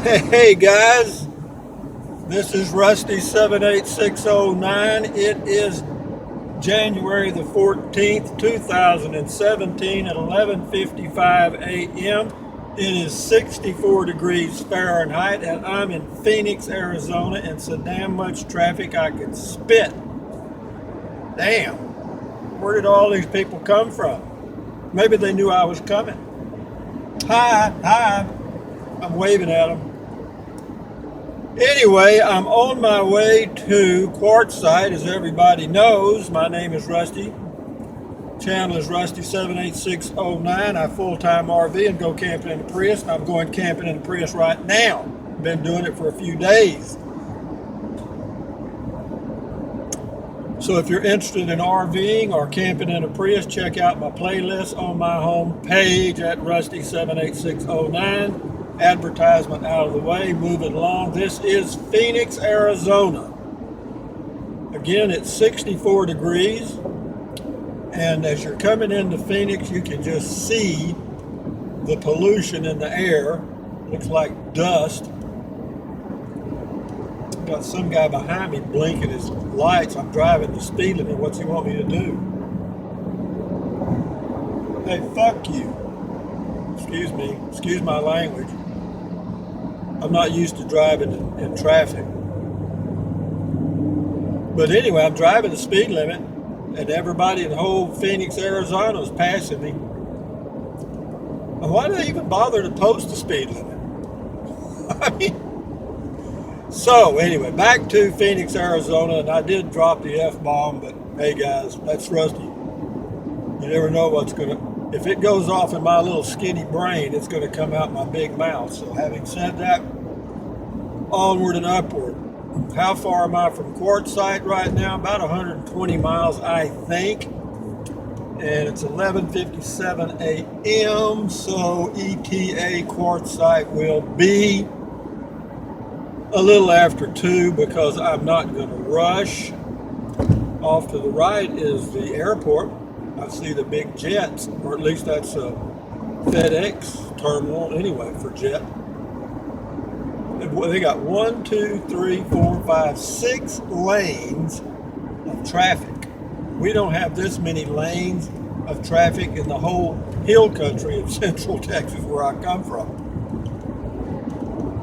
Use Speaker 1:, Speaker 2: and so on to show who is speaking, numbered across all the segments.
Speaker 1: Hey guys, this is Rusty 78609. It is January the 14th, 2017 at 11:55 a.m. It is 64 degrees Fahrenheit and I'm in Phoenix, Arizona, and so damn much traffic I could spit. Damn, where did all these people come from? Maybe they knew I was coming. Hi, I'm waving at them. Anyway, I'm on my way to Quartzsite, as everybody knows. My name is Rusty. Channel is Rusty 78609. I full-time RV and go camping in the Prius. And I'm going camping in the Prius right now. Been doing it for a few days. So if you're interested in RVing or camping in a Prius, check out my playlist on my home page at Rusty 78609. Advertisement out of the way, moving along. This is Phoenix, Arizona. Again, it's 64 degrees, and as you're coming into Phoenix, you can just see the pollution in the air. Looks like dust. Got some guy behind me blinking his lights. I'm driving the speed limit. What's he want me to do? Hey, fuck you. Excuse me. Excuse my language. I'm not used to driving in traffic. But anyway, I'm driving the speed limit, and everybody in the whole Phoenix, Arizona is passing me. And why do they even bother to post the speed limit? I mean, so anyway, back to Phoenix, Arizona, and I did drop the F-bomb, but hey guys, that's Rusty. You never know what's gonna, if it goes off in my little skinny brain, it's gonna come out my big mouth. So having said that, onward and upward. How far am I from Quartzsite right now? About 120 miles, I think. And it's 11:57 a.m. So ETA Quartzsite will be a little after 2 because I'm not going to rush. Off to the right is the airport. I see the big jets, or at least that's a FedEx terminal anyway for jet. They got 1, 2, 3, 4, 5, 6 lanes of traffic. We don't have this many lanes of traffic in the whole hill country of Central Texas where I come from.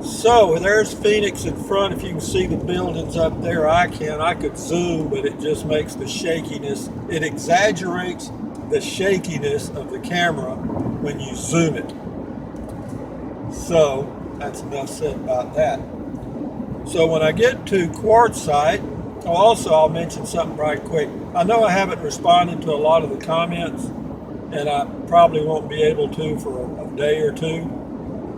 Speaker 1: So there's Phoenix in front. If you can see the buildings up there, I could zoom, but it just makes the shakiness. It exaggerates the shakiness of the camera when you zoom it. So that's enough said about that. So when I get to Quartzsite, I'll mention something right quick. I know I haven't responded to a lot of the comments, and I probably won't be able to for a day or two,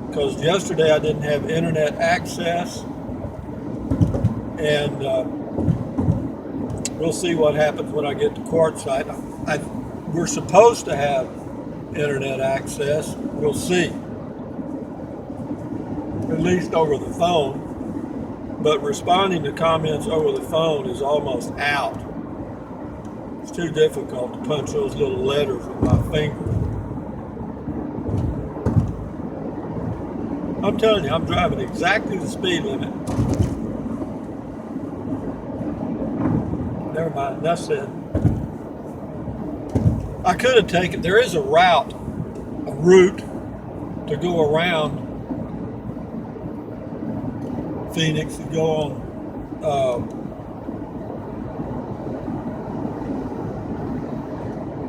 Speaker 1: because yesterday I didn't have internet access, and we'll see what happens when I get to Quartzsite. We're supposed to have internet access. We'll see. At least over the phone. But responding to comments over the phone is almost out. It's too difficult to punch those little letters with my fingers. I'm telling you, I'm driving exactly the speed limit. Never mind, enough said. I could have taken, there is a route to go around Phoenix, to go on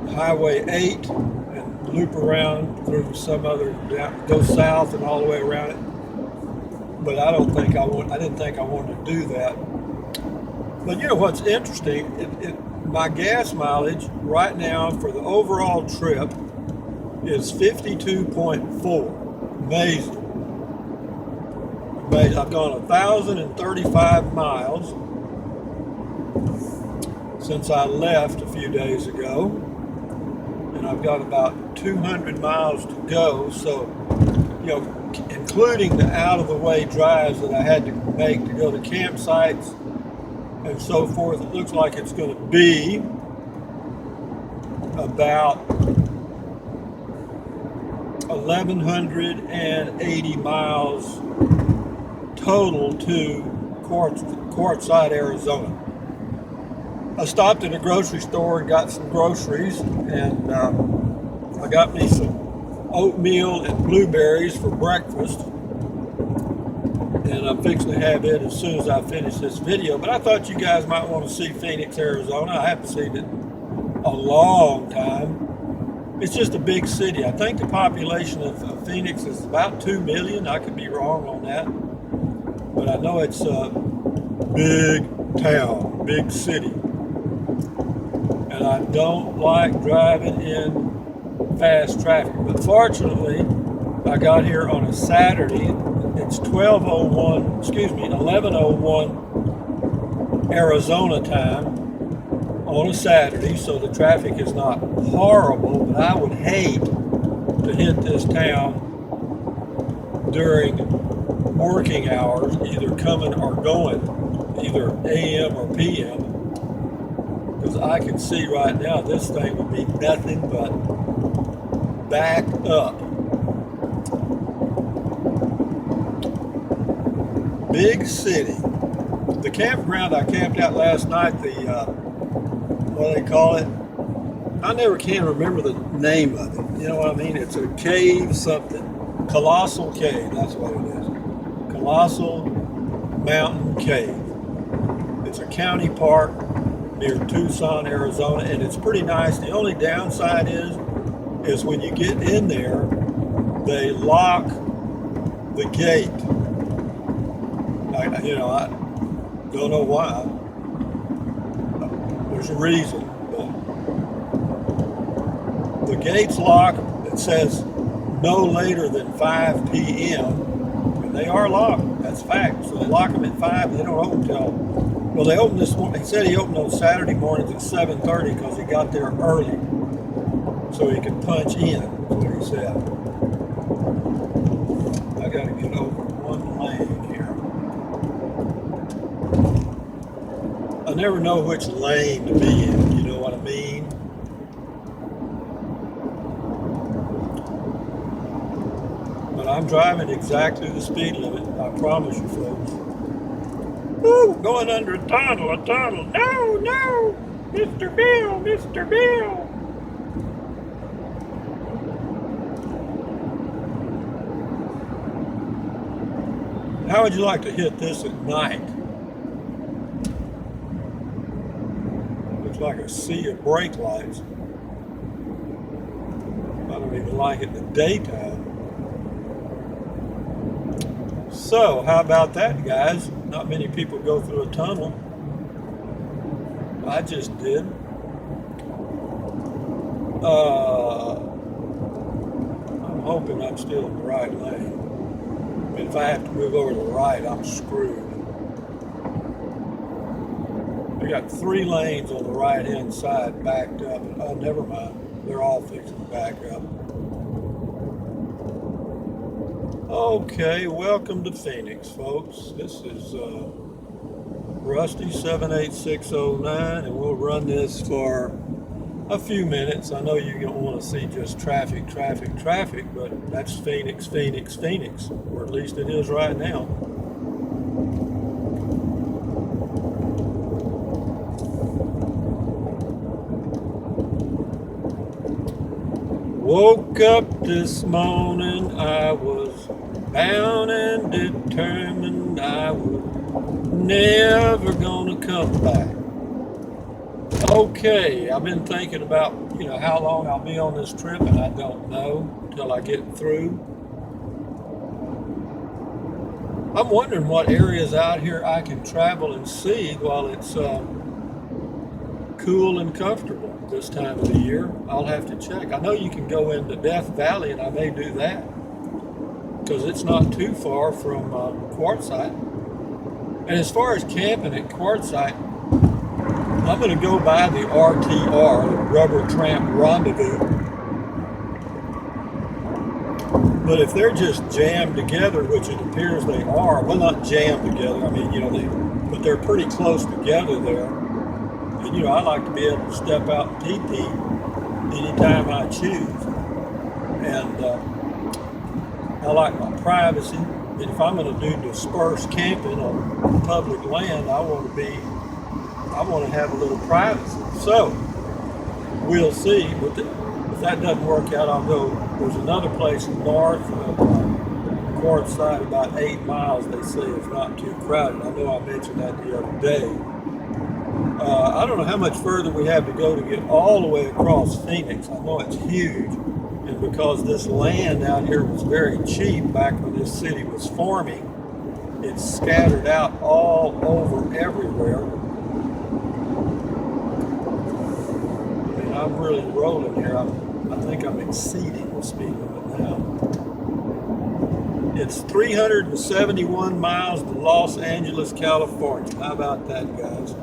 Speaker 1: Highway 8 and loop around through some other, go south and all the way around it. But I didn't think I wanted to do that. But you know what's interesting? My gas mileage right now for the overall trip is 52.4. Amazing. I've gone 1,035 miles since I left a few days ago, and I've got about 200 miles to go. So, you know, including the out-of-the-way drives that I had to make to go to campsites and so forth, it looks like it's going to be about 1,180 miles total to Quartzsite, Arizona. I stopped at a grocery store and got some groceries, and I got me some oatmeal and blueberries for breakfast, and I'm fixing to have it as soon as I finish this video. But I thought you guys might want to see Phoenix, Arizona. I haven't seen it a long time. It's just a big city. I think the population of Phoenix is about 2 million. I could be wrong on that, but I know it's a big town, big city. And I don't like driving in fast traffic. But fortunately, I got here on a Saturday. It's 11:01 Arizona time on a Saturday, so the traffic is not horrible, but I would hate to hit this town during working hours, either coming or going, either AM or PM. Because I can see right now this thing would be nothing but backed up. Big city. The campground I camped at last night, what do they call it? I never can remember the name of it. You know what I mean? It's a cave something. Colossal Cave, that's what it is. Colossal Mountain Cave. It's a county park near Tucson, Arizona, and it's pretty nice. The only downside is when you get in there, they lock the gate. I don't know why. There's a reason, but the gate's locked. It says no later than 5 p.m. and they are locked. That's fact. So they lock them at 5. They don't open till. Well, they opened this morning. He said he opened on Saturday mornings at 7:30 because he got there early, so he could punch in. That's what he said. I got to get over one lane here. I never know which lane to be in. You know what I mean? But I'm driving exactly the speed limit. I promise you, folks. Woo, going under a tunnel. No, Mr. Bill. How would you like to hit this at night? Looks like a sea of brake lights. I don't even like it in the daytime. So, how about that, guys? Not many people go through a tunnel. I just did. I'm hoping I'm still in the right lane. If I have to move over to the right, I'm screwed. We got 3 lanes on the right-hand side backed up. Oh, never mind. They're all fixing to back up. Okay, welcome to Phoenix, folks. This is Rusty 78609, and we'll run this for a few minutes. I know you don't want to see just traffic, but that's Phoenix, or at least it is right now. Woke up this morning, I was bound and determined I was never gonna come back. Okay, I've been thinking about, how long I'll be on this trip, and I don't know until I get through. I'm wondering what areas out here I can travel and see while it's cool and comfortable this time of the year. I'll have to check. I know you can go into Death Valley, and I may do that because it's not too far from Quartzsite. And as far as camping at Quartzsite, I'm going to go by the RTR, the Rubber Tramp Rendezvous. But if they're just jammed together, which it appears they are, well, not jammed together, I mean, but they're pretty close together there. And, I like to be able to step out and pee-pee anytime I choose. And I like my privacy. if I'm going to do dispersed camping on public land, I want to have a little privacy. So we'll see. But if that doesn't work out, I'll go. There's another place north of Quartzsite, about 8 miles. They say it's not too crowded. I know I mentioned that the other day. I don't know how much further we have to go to get all the way across Phoenix. I know it's huge, and because this land out here was very cheap back when this city was forming, it's scattered out all over everywhere. I mean, I'm really rolling here. I think I'm exceeding the speed limit now. It's 371 miles to Los Angeles, California. How about that, guys?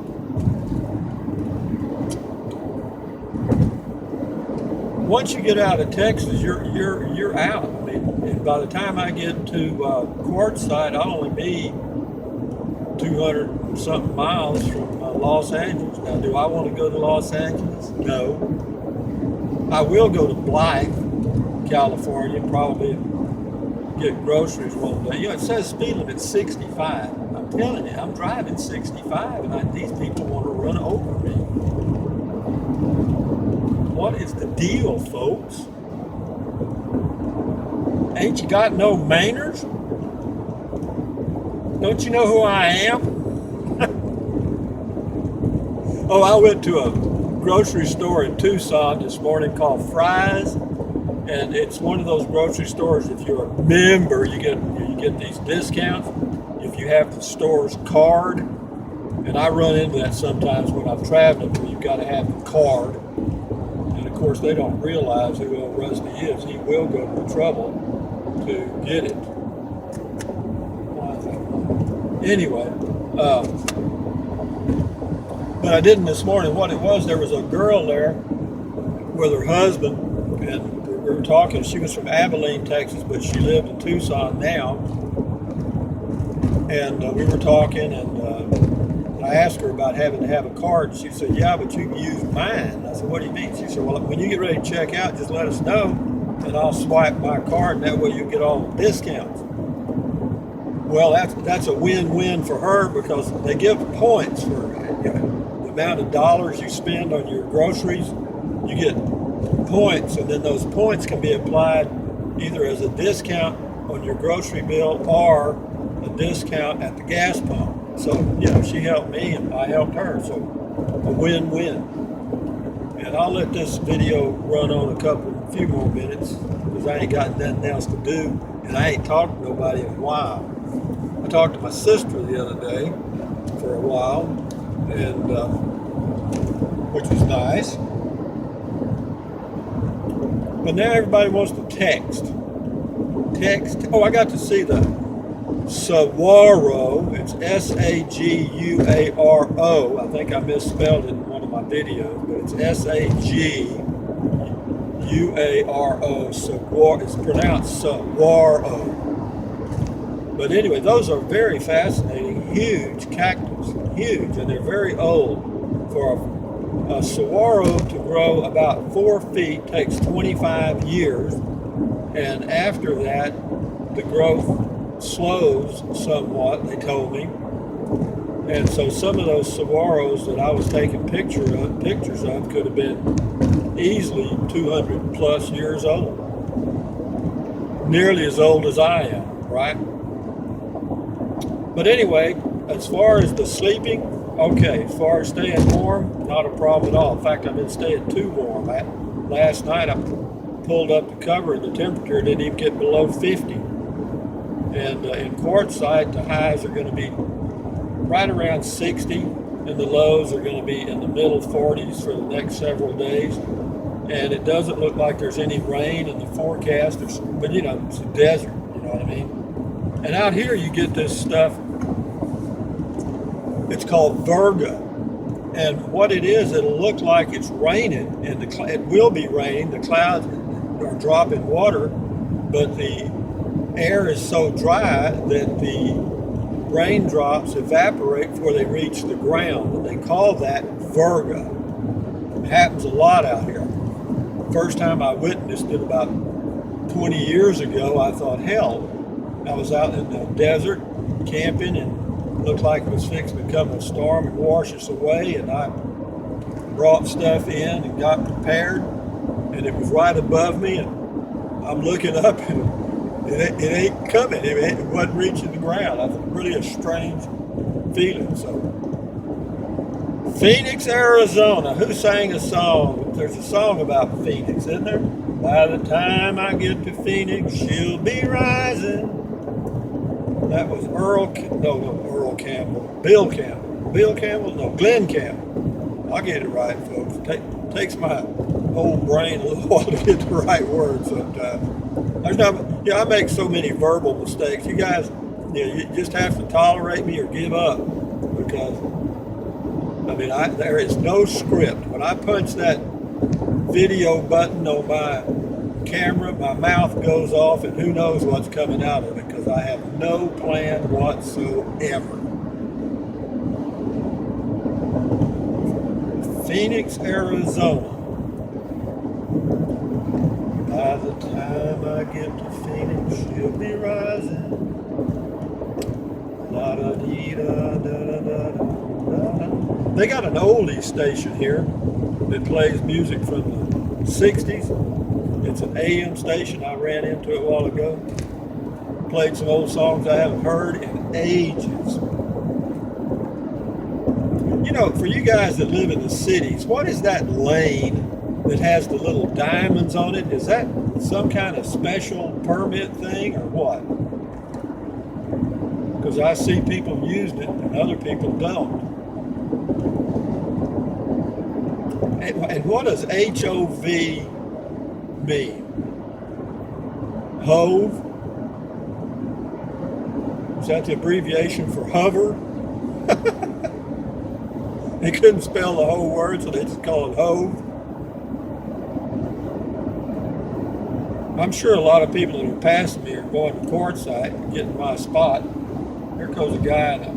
Speaker 1: Once you get out of Texas, you're out. I mean, and by the time I get to Quartzsite, I'll only be 200 and something miles from Los Angeles. Now, do I want to go to Los Angeles? No. I will go to Blythe, California, probably get groceries one day. You know, it says speed limit 65. I'm telling you, I'm driving 65, and these people want to run over me. What is the deal, folks? Ain't you got no manners? Don't you know who I am? Oh, I went to a grocery store in Tucson this morning called Fry's, and it's one of those grocery stores. If you're a member, you get these discounts if you have the store's card. And I run into that sometimes when I'm traveling, where you've got to have the card. And of course, they don't realize who old Rusty is. He will go to the trouble to get it. Anyway, but I didn't this morning. What it was, there was a girl there with her husband, and we were talking. She was from Abilene, Texas, but she lived in Tucson now. And we were talking, and I asked her about having to have a card. And she said, "Yeah, but you can use mine." I said, "What do you mean?" She said, "Well, when you get ready to check out, just let us know, and I'll swipe my card, and that way you get all the discounts." Well, that's a win-win for her, because they give points for the amount of dollars you spend on your groceries. You get points, and then those points can be applied either as a discount on your grocery bill or a discount at the gas pump. So, she helped me and I helped her. So, a win-win. And I'll let this video run on a few more minutes, because I ain't got nothing else to do, and I ain't talked to nobody in a while. I talked to my sister the other day for a while, and which was nice. But now everybody wants to text. Oh, I got to see the Saguaro. It's Saguaro. I think I misspelled it in one of my videos, but it's Saguaro. Saguaro. It's pronounced Saguaro. But anyway, those are very fascinating, huge cactus, huge, and they're very old. For a saguaro to grow about 4 feet takes 25 years, and after that, the growth slows somewhat, they told me. And so some of those saguaros that I was taking pictures of could have been easily 200 plus years old. Nearly as old as I am, right? But anyway, as far as the sleeping, okay. As far as staying warm, not a problem at all. In fact, I've been staying too warm. Last night I pulled up the cover and the temperature didn't even get below 50. And in Quartzsite, the highs are going to be right around 60, and the lows are going to be in the middle 40s for the next several days. And it doesn't look like there's any rain in the forecast, but it's a desert, you know what I mean? And out here you get this stuff, it's called virga. And what it is, it'll look like it's raining, and it will be raining. The clouds are dropping water, but the air is so dry that the raindrops evaporate before they reach the ground, and they call that virga. It happens a lot out here. First time I witnessed it about 20 years ago, I thought, hell, I was out in the desert camping and looked like it was fixing to come a storm and wash us away, and I brought stuff in and got prepared, and it was right above me, and I'm looking up and it ain't coming. It wasn't reaching the ground. That's really a strange feeling. So Phoenix, Arizona. Who sang a song? There's a song about Phoenix, isn't there? By the time I get to Phoenix, she'll be rising. That was Earl Campbell. Bill Campbell. Bill Campbell? No, Glenn Campbell. I'll get it right, folks. Takes my whole brain a little while to get the right word sometimes. I make so many verbal mistakes. You guys, you just have to tolerate me or give up, because there is no script. When I punch that video button on my camera, my mouth goes off, and who knows what's coming out of it, because I have no plan whatsoever. Phoenix, Arizona. By the time I get to Phoenix, she'll be rising. They got an oldies station here that plays music from the 60s. It's an AM station. I ran into it a while ago. Played some old songs I haven't heard in ages. You know, for you guys that live in the cities, what is that lane that has the little diamonds on it? Is that some kind of special permit thing or what? Because I see people using it and other people don't. And what does HOV mean? Hove? Is that the abbreviation for hover? They couldn't spell the whole word, so they just call it hove. I'm sure a lot of people that are passing me are going to quartzsite and getting my spot. Here goes a guy in a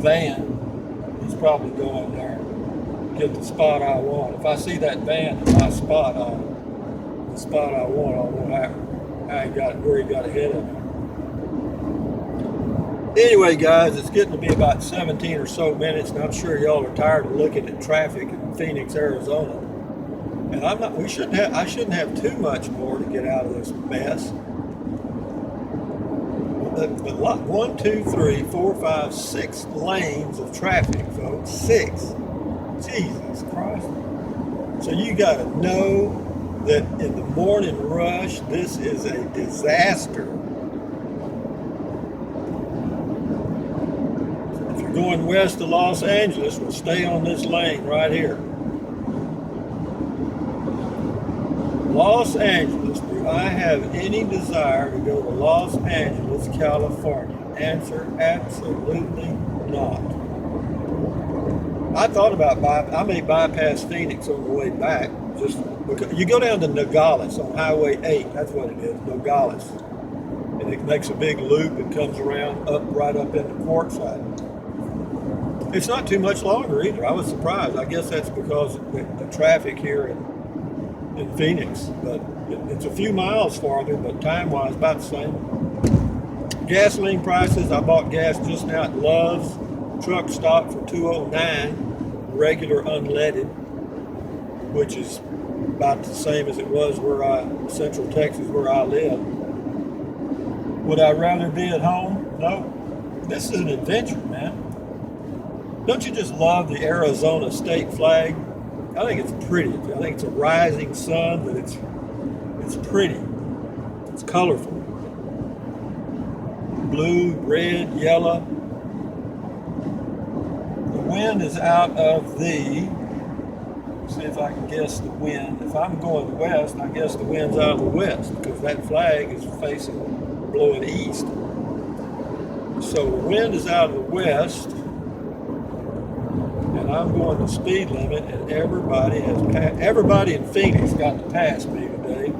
Speaker 1: van. He's probably going there to get the spot I want. If I see that van in my spot, the spot I want, I'll know how he got where he got ahead of me. Anyway, guys, it's getting to be about 17 or so minutes, and I'm sure y'all are tired of looking at traffic in Phoenix, Arizona. And I shouldn't have too much more to get out of this mess. But 1, 2, 3, 4, 5, 6 lanes of traffic, folks. 6. Jesus Christ. So you got to know that in the morning rush, this is a disaster. If you're going west to Los Angeles, well, stay on this lane right here. Los Angeles, do I have any desire to go to Los Angeles, California? Answer, absolutely not. I thought about I may bypass Phoenix on the way back, just because you go down to Nogales on Highway 8, that's what it is, Nogales. And it makes a big loop and comes around right up into Quartzsite. It's not too much longer either. I was surprised. I guess that's because of the traffic here in Phoenix, but it's a few miles farther, but time-wise about the same. Gasoline prices, I bought gas just now at Love's truck stop for $2.09, regular unleaded, which is about the same as it was Central Texas, where I live. Would I rather be at home? No. This is an adventure, man. Don't you just love the Arizona state flag? I think it's pretty. I think it's a rising sun, but it's pretty. It's colorful. Blue, red, yellow. The wind is out of the, see if I can guess the wind. If I'm going west, I guess the wind's out of the west, because that flag is blowing east. So the wind is out of the west, and I'm going the speed limit, and everybody in Phoenix got to pass me today.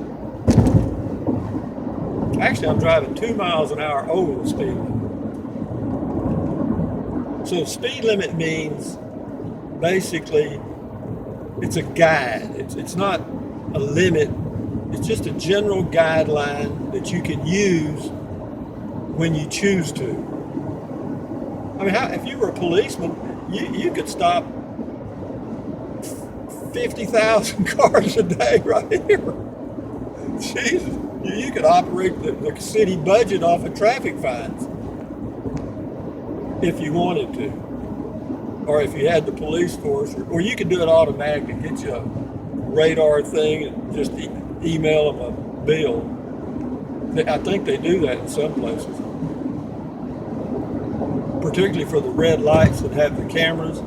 Speaker 1: Actually, I'm driving 2 miles an hour over the speed limit. So speed limit means basically it's a guide. It's not a limit. It's just a general guideline that you can use when you choose to. I mean, if you were a policeman, you could stop 50,000 cars a day right here. Jesus, you could operate the city budget off of traffic fines if you wanted to, or if you had the police force, or you could do it automatically. Get you a radar thing and just email them a bill. I think they do that in some places, particularly for the red lights that have the cameras.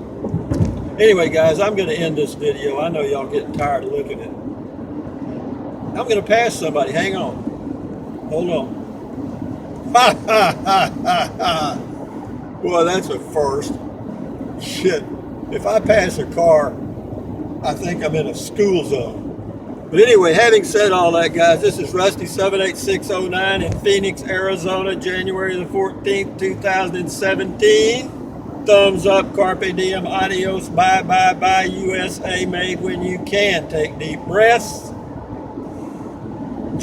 Speaker 1: Anyway, guys, I'm going to end this video. I know y'all getting tired of looking at it. I'm going to pass somebody. Hang on. Hold on. Ha ha ha ha ha. Boy, that's a first. Shit. If I pass a car, I think I'm in a school zone. But anyway, having said all that, guys, this is Rusty 78609 in Phoenix, Arizona, January the 14th, 2017. Thumbs up, carpe diem, adios, bye, bye, bye, USA made when you can. Take deep breaths,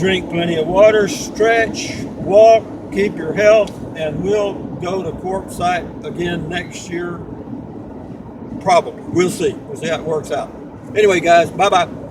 Speaker 1: drink plenty of water, stretch, walk, keep your health, and we'll go to Quartzsite again next year. Probably. We'll see. We'll see how it works out. Anyway, guys, bye-bye.